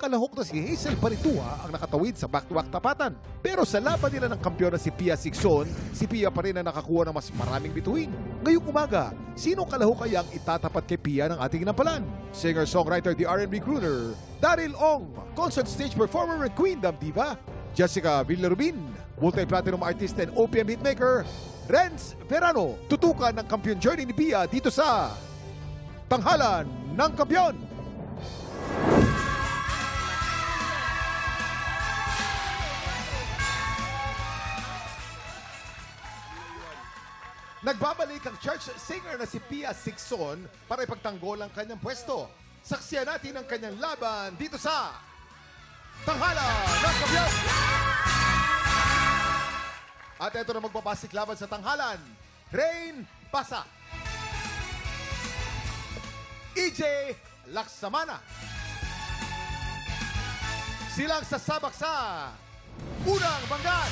kalahok na si Hazel Panitua ang nakatawid sa back-to-back tapatan. Pero sa laban nila ng kampiyon na si Pia Sixon, si Pia pa rin ang nakakuha ng mas maraming bituin. Ngayong umaga, sino kalahok kaya ang itatapat kay Pia ng ating ginampalan? Singer-songwriter, the R&B crooner, Daryl Ong, concert stage performer and Queen Dam Diva, Jessica Villarubin, multi-platinum artist and OPM hitmaker, Renz Verano. Tutukan ng kampiyon journey ni Pia dito sa Tanghalan ng Kampiyon. Nagbabalik ang church singer na si Pia Sixon para ipagtanggol ang kanyang pwesto. Saksiyan natin ang kanyang laban dito sa Tanghalan ng Kampiyon. At ito na magbabasik laban sa Tanghalan, Rain Basa, EJ Laksamana. Silang sasabak sa unang banggan.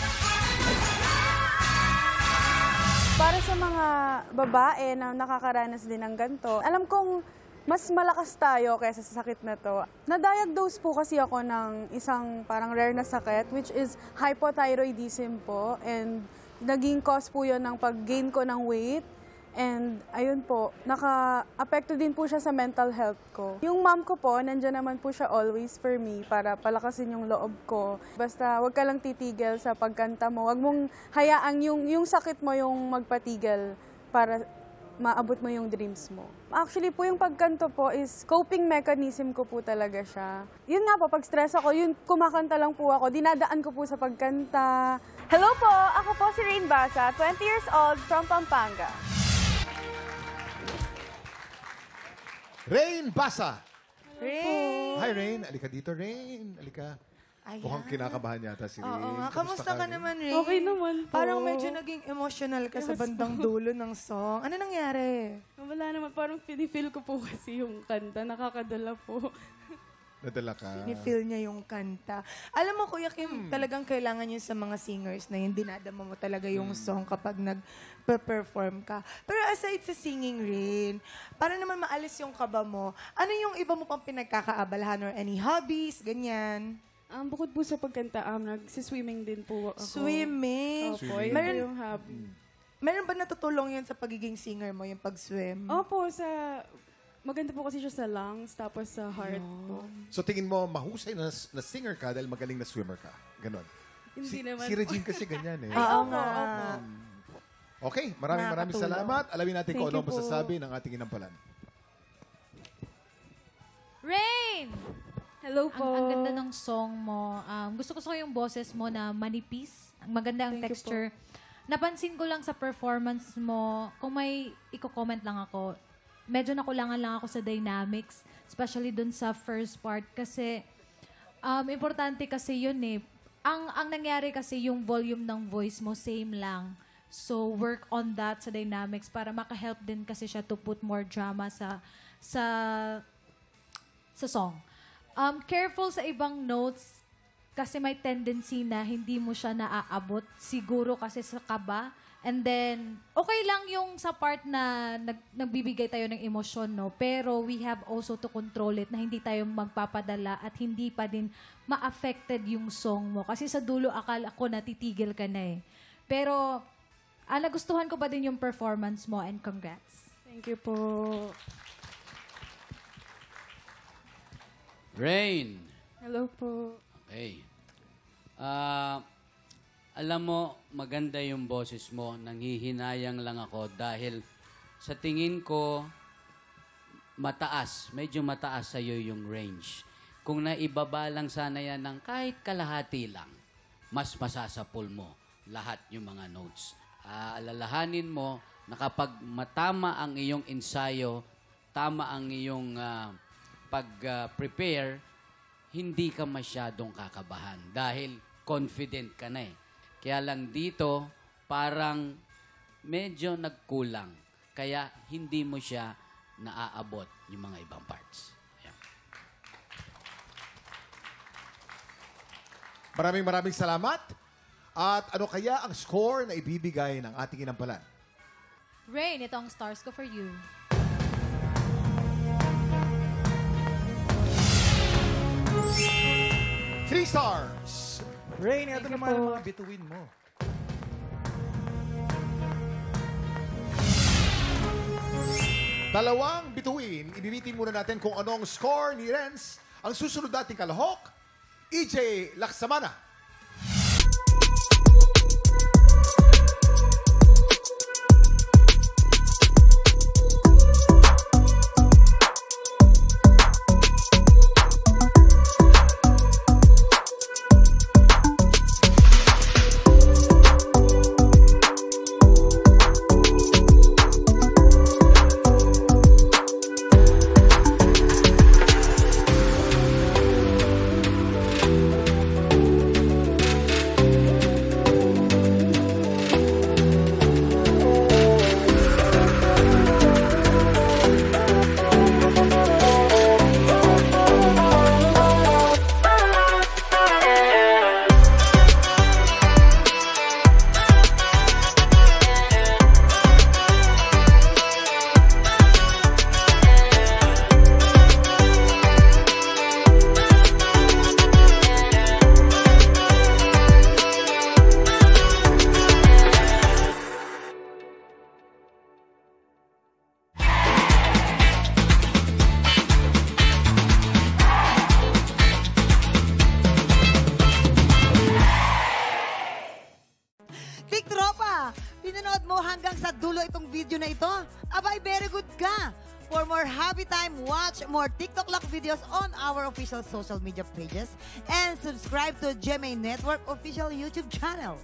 Para sa mga babae na nakakaranas din ng ganito, alam kong mas malakas tayo kaysa sa sakit na to. Na-diagnose po kasi ako ng isang parang rare na sakit, which is hypothyroidism po. And naging cause po yun ng pag-gain ko ng weight. And ayun po, naka-apekto din po siya sa mental health ko. Yung mom ko po, nandyan naman po siya always for me para palakasin yung loob ko. Basta wag ka lang titigil sa pagkanta mo. Wag mong hayaang yung sakit mo yung magpatigil para maabot mo yung dreams mo. Actually po, yung pagkanto po is coping mechanism ko po talaga siya. Yun nga po, pag stress ako, yun kumakanta lang po ako. Dinadaan ko po sa pagkanta. Hello po, ako po si Rain Basa, 20 years old, from Pampanga. Rain Basa. Rain! Hi, Rain. Alika dito, Rain. Alika. Ayan. Mukhang kinakabahan yata si Rain. Oo nga. Kamusta ka naman, Rain? Okay naman po. Parang medyo naging emotional ka sa bandang dulo ng song. Ano nangyari? Wala naman, parang feel ko po kasi yung kanta, nakakadala po. Nadala ka. Ni-feel niya yung kanta. Alam mo, Kuya Kim, talagang kailangan yun sa mga singers na yun. Dinadama mo talaga yung song kapag nag-perform ka. Pero aside sa singing, Rain, para naman maalis yung kaba mo, ano yung iba mo pang pinagkakaabalahan or any hobbies, ganyan? Bukod po sa pagkanta, nagsiswimming din po ako. Swimming? Opo, yun Meron- po yung hobby. Meron ba natutulong yun sa pagiging singer mo, yung pag-swim? Opo, maganda po kasi siya sa lungs, tapos sa heart po. So tingin mo, mahusay na singer ka dahil magaling na swimmer ka. Ganon. Hindi naman Si Regine kasi ganyan eh. Oo opo, nga. opo. Okay, maraming Nakakatulong. salamat. Alamin natin kung Thank ano you po. masasabi ng ating inampalan. Rain! Hello po. Ang ganda ng song mo. Gusto ko yung boses mo na manipis. Ang maganda ang Thank you texture. Napansin ko lang sa performance mo, kung may i-comment lang ako, medyo nakulangan lang ako sa dynamics, especially dun sa first part. Kasi, importante kasi yun eh. Ang nangyari kasi yung volume ng voice mo, same lang. So, work on that sa dynamics para maka-help din kasi siya to put more drama sa song. Careful sa ibang notes kasi may tendency na hindi mo siya naaabot. Siguro kasi sa kaba. And then, okay lang yung sa part na nagbibigay tayo ng emosyon, no? Pero we have also to control it na hindi tayo magpapadala at hindi pa din ma-affected yung song mo. Kasi sa dulo, akala ko natitigil ka na eh. Pero, nagustuhan ko pa din yung performance mo and congrats. Thank you po. Rain. Hello po. Okay. Alam mo, maganda yung boses mo. Nanghihinayang lang ako dahil sa tingin ko, medyo mataas sa'yo yung range. Kung naibaba lang sana yan ng kahit kalahati lang, mas masasapul mo lahat yung mga notes. Alalahanin mo na kapag matama ang iyong ensayo, tama ang iyong pag-prepare, hindi ka masyadong kakabahan dahil confident ka na eh. Kaya lang dito, parang medyo nagkulang. Kaya hindi mo siya naaabot yung mga ibang parts. Ayan. Maraming salamat. At ano kaya ang score na ibibigay ng ating inampalan? Rain, ito ang stars ko for you. 3 stars. Rain, ito naman ang mga bituin mo. Dalawang bituin, ibibitin muna natin kung anong score ni Renz. Ang susunod nating kalahok, EJ Laksamana. Tiktropa, pinanood mo hanggang sa dulo itong video na ito? Abay, very good ka! For more happy time, watch more TikTok Lock videos on our official social media pages and subscribe to GMA Network official YouTube channel.